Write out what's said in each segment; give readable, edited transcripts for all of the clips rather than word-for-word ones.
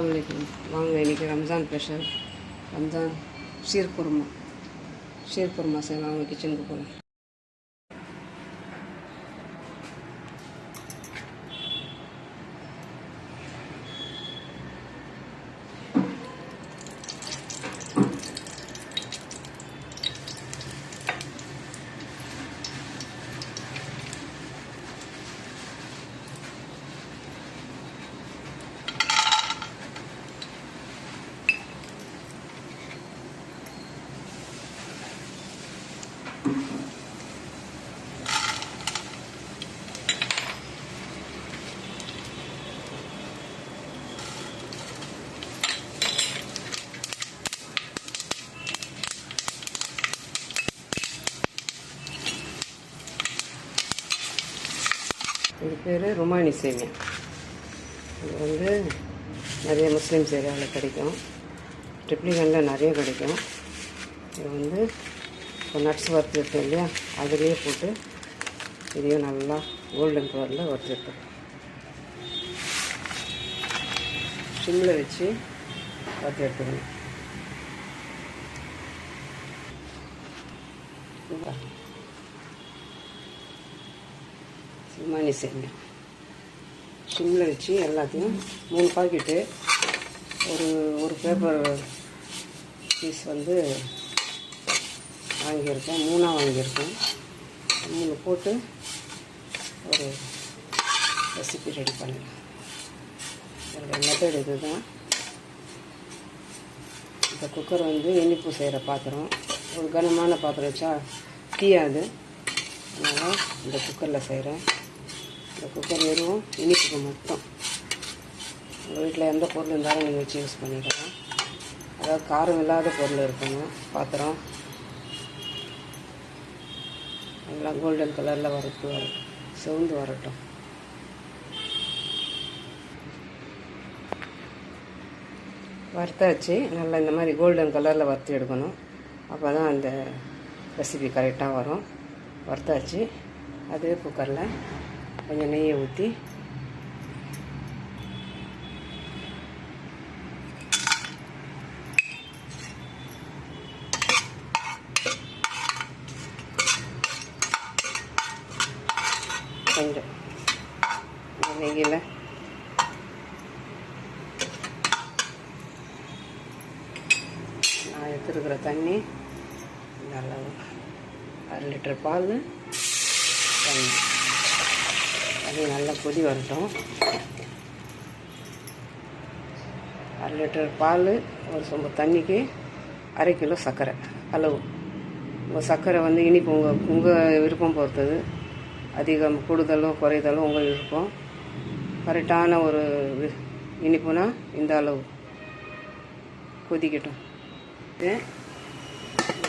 अस्सलाम वालेकुम வாங்க இன்றைக்கி ரம்ஜான் ஸ்பெஷல் ரம்ஜான் ஷீர் குருமா செய்யலாம். அவங்க கிச்சனுக்கு போகலாம். இது பேர் ருமானி சேமியா. இது வந்து நிறைய முஸ்லீம்ஸ் ஏரியாவில் கிடைக்கும். ட்ரிப்ளிகனில் நிறைய கிடைக்கும். இது வந்து இப்போ நட்ஸ் வறுத்துருக்கோம் இல்லையா, அதுலேயே போட்டு இதையும் நல்லா கோல்டன் கலரில் வறுத்துருக்கோம். சிம்மில் வச்சு வறுத்து எடுத்துக்கணும். ருமானி சேமியா சிம்மில் வச்சு எல்லாத்தையும் 3 பாக்கெட்டு ஒரு பேப்பர் பீஸ் வந்து வாங்கியிருக்கேன். 3 வாங்கியிருக்கேன். 3 போட்டு ஒரு ரெசிபி ரெடி பண்ணலாம். என்னோடய மெத்தட் இது தான். இந்த குக்கர் வந்து இனிப்பு செய்கிற பாத்திரம். ஒரு கனமான பாத்திரம் வச்சா தீயாது. அதனால் இந்த குக்கரில் செய்கிறேன். இந்த குக்கர் வெறும் இனிப்புக்கு மட்டும். உங்கள் வீட்டில் எந்த பொருள் இருந்தாலும் நீங்கள் வச்சு யூஸ் பண்ணிக்கலாம். அதாவது காரம் இல்லாத பொருள் இருக்கணும். பாத்திரம் நல்லா கோல்டன் கலரில் செவந்து வரட்டும். வறுத்தாச்சு. நல்லா இந்த மாதிரி கோல்டன் கலரில் வறுத்து எடுக்கணும். அப்போ தான் அந்த ரெசிபி கரெக்டாக வரும். வறுத்தாச்சு. அதே குக்கரில் கொஞ்சம் நெய்யை ஊற்றி கொஞ்சம் நெய்யில் நான் எடுத்துருக்கிற தண்ணி நல்லா 1/2 லிட்டர் பால் தண்ணி. அது நல்லா கொதி வரட்டும். 1/2 லிட்டர் பால், ஒரு சொம்பு தண்ணிக்கு 1/2 கிலோ சர்க்கரை அளவு. உங்கள் சர்க்கரை வந்து இனிப்பு உங்கள் விருப்பம் பொறுத்தது. அதிகம் கூடுதலும் குறைதலும் உங்கள் விருப்பம். கரெக்டான ஒரு இனிப்புனா இந்த அளவு கொதிக்கட்டும். இந்த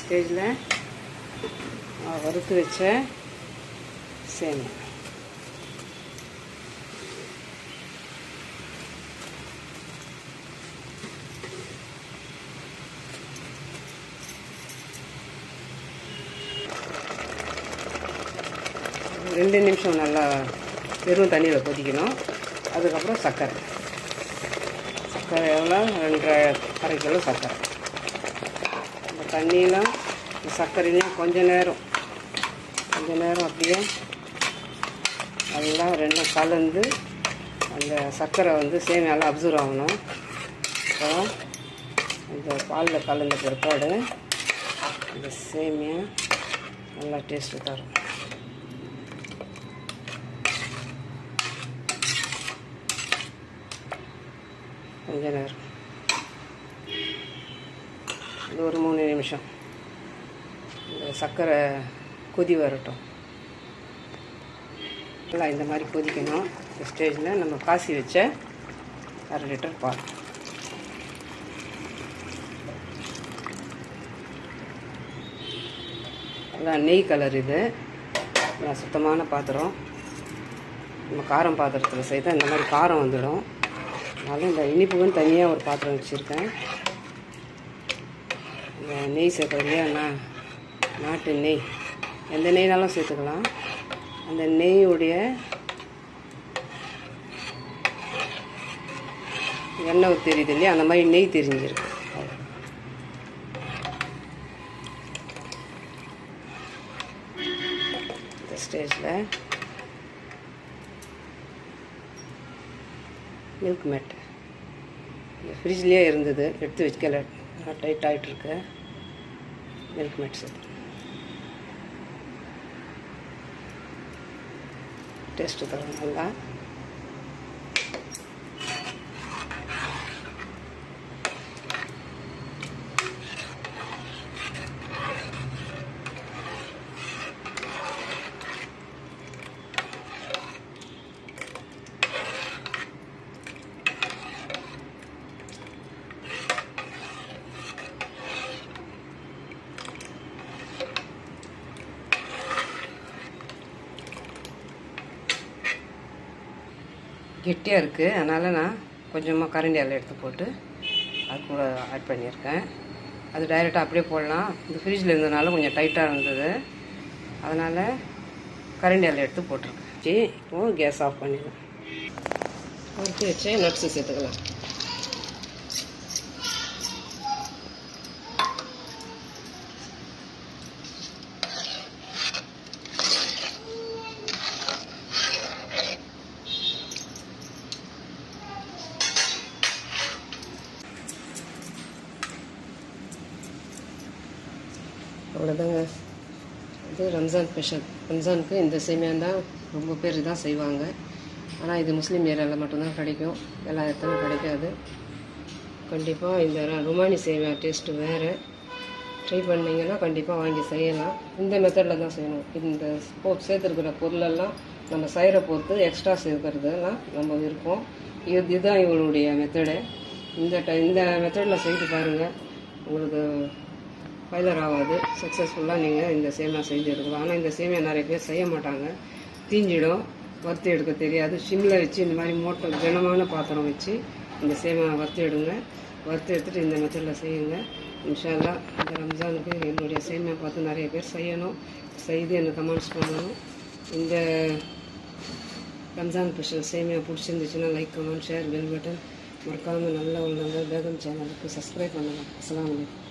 ஸ்டேஜில் வறுத்து வச்ச சேமியா ரெண்டு நிமிஷம் நல்லா வெறும் தண்ணியில் கொதிக்கணும். அதுக்கப்புறம் சர்க்கரை எவ்வளோ 2.5 கிலோ சர்க்கரை. இந்த தண்ணியெலாம் சர்க்கரையிலையும் கொஞ்ச நேரம் அப்படியே நல்லா ரெண்டும் கலந்து அந்த சர்க்கரை வந்து சேமியாவில் அப்சர்வ் ஆகணும். அப்புறம் இந்த பாலில் கலந்த பிற்பாடு இந்த சேமியா நல்லா டேஸ்ட்டு தரும். கொஞ்ச நேரம் இது ஒரு 3 நிமிஷம் இந்த சர்க்கரை கொதி வரட்டும். நல்லா இந்த மாதிரி கொதிக்கணும். இந்த ஸ்டேஜில் நம்ம காசி வச்ச 1/2 லிட்டர் பால் நல்லா நெய் கலர். இது நான் சுத்தமான பாத்திரம். நம்ம காரம் பாத்திரத்தில் செய்தால் இந்த மாதிரி காரம் வந்துடும். அதனால் இந்த இனிப்புக்குன்னு தனியாக ஒரு பாத்திரம் வச்சுருக்கேன். இந்த நெய் சேர்க்குறது இல்லையா, நாட்டு நெய், எந்த நெய்னாலும் சேர்த்துக்கலாம். அந்த நெய்யுடைய எண்ணெய் தெரியுது இல்லையா, அந்த மாதிரி நெய் தெரிஞ்சிருக்கு. இந்த ஸ்டேஜில் மில்க் மேட் இந்த ஃப்ரிட்ஜ்லேயே இருந்தது, எடுத்து வச்சுக்கல, டைட் ஆகிட்டுருக்கு. மில்க் மேட் சேர்த்து டேஸ்ட்டு தரும் நல்லா. கெட்டியாக இருக்குது, அதனால் நான் கொஞ்சமாக கரண்டியால் எடுத்து போட்டு அது கூட ஆட் பண்ணியிருக்கேன். அது டைரெக்டாக அப்படியே போடலாம். இந்த ஃப்ரிட்ஜில் இருந்ததுனால கொஞ்சம் டைட்டாக இருந்தது, அதனால் கரண்டியால் எடுத்து போட்டிருக்கேன். சரி, இப்போது கேஸ் ஆஃப் பண்ணிடலாம். வறுத்து வச்சு நட்ஸு சேர்த்துக்கலாம். அவ்வளோதாங்க. இது ரம்ஜான் ஸ்பெஷல். ரம்ஜானுக்கு இந்த சேமியா தான் ரொம்ப பேர் தான் செய்வாங்க. ஆனால் இது முஸ்லீம் ஏரியாவில் மட்டும்தான் கிடைக்கும், எல்லா இடத்துலையும் கிடைக்காது. கண்டிப்பாக இந்த ருமானி சேமியா டேஸ்ட்டு வேறு. ட்ரை பண்ணிங்கன்னா கண்டிப்பாக வாங்கி செய்யலாம். இந்த மெத்தடில் தான் செய்யணும். இந்த சேர்த்துருக்கிற பொருளெல்லாம் நம்ம செய்கிற பொறுத்து எக்ஸ்ட்ரா சேர்க்கறதுலாம் நம்ம விருப்பம். இதுதான் இவங்களுடைய மெத்தடு. இந்த மெத்தடில் செய்து பாருங்கள், உங்களுக்கு ஃபெயிலியர் ஆகாது. சக்ஸஸ்ஃபுல்லாக நீங்கள் இந்த சேமியா செஞ்சு எடுக்கலாம். ஆனால் இந்த சேமியா நிறைய பேர் செய்ய மாட்டாங்க, தீஞ்சிடும், வறுத்து எடுக்க தெரியாது. சிம்மில் வச்சு இந்த மாதிரி கனமான பாத்திரம் வச்சு இந்த சேமியா வறுத்து எடுங்க. வறுத்து எடுத்துகிட்டு இந்த மெத்தடில் செய்யுங்க. இன்ஷா அல்லாஹ் இந்த ரம்ஜானுக்கு என்னுடைய சேமியா பார்த்து நிறைய பேர் செய்யணும், செய்து எனக்கு கமெண்ட்ஸ் பண்ணணும். இந்த ரம்ஜான் ஸ்பெஷல் சேமியா பிடிச்சிருந்துச்சுன்னா like, comment, share, bell button மறக்காமல் நல்ல உள்ளவங்க பேகம் சேனலுக்கு சப்ஸ்கிரைப் பண்ணுங்கள். அஸ்ஸலாமு அலைக்கும்.